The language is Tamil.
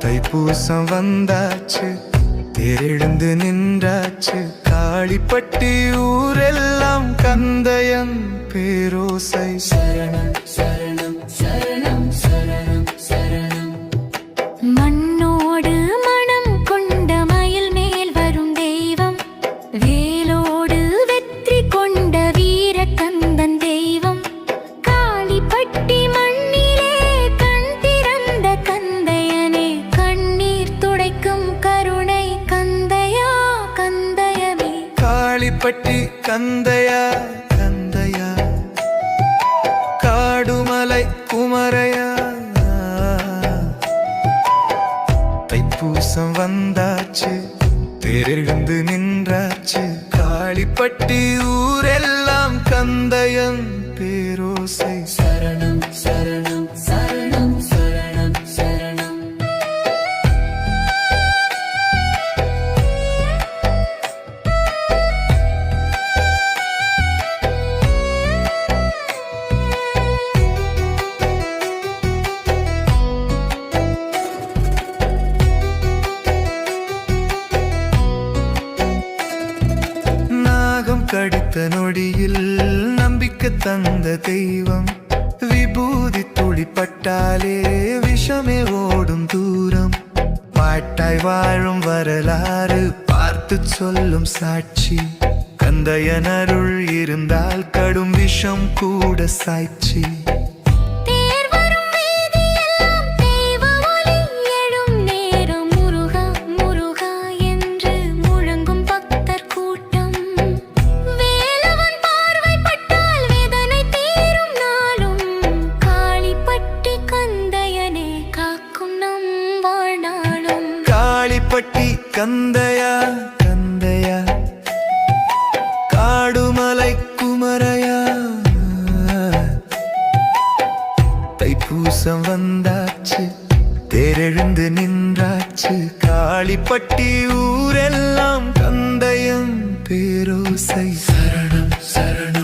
தைப்பூசம் வந்தாச்சு, தேரெழுந்து நின்றாச்சு. காளிப்பட்டி ஊரெல்லாம் கந்தயன் பேரோசை. சரணம் சரணம் சரணம் சரணம் சரணம். மண்ணோடு மனம் கொண்ட மயில் மேல் வரும் தெய்வம், வேலோடு வெற்றி கொண்ட வீர கந்தன் தெய்வம். காளிப்பட்டி மண்ணிலே கண் திறந்த கந்தையனே, கண்ணீர் துடைக்கும் கருணை கந்தையா கந்தயமே. காளிப்பட்டி கந்தையா கந்தையா, காடுமலை குமரையா. தைப்பூசம் வந்தாச்சு, தேரெழுந்து நின்றாச்சு. காளிப்பட்டி ஊரெல்லாம் கந்தயன் பேரோசை. சரணம் சரணம் சரணம் சரணம் சரணம். கடித்த நொடியில் நம்பிக்கை தந்த தெய்வம். விபூதி துளிப்பட்டாலே விஷமே ஓடும் தூரம். பாட்டாய் வாழும் வரலாறு பார்த்து சொல்லும் சாட்சி. கந்தையன் அருள் இருந்தால் கடும் விஷம் கூட சாய்ச்சி. காளிப்பட்டி கந்தையா கந்தையா, காடுமலை குமரையா. தைப்பூசம் வந்தாச்சு, தேரெழுந்து நின்றாச்சு. காளிப்பட்டி ஊரெல்லாம் கந்தயன் பேரோசை. சரணம் சரணம்.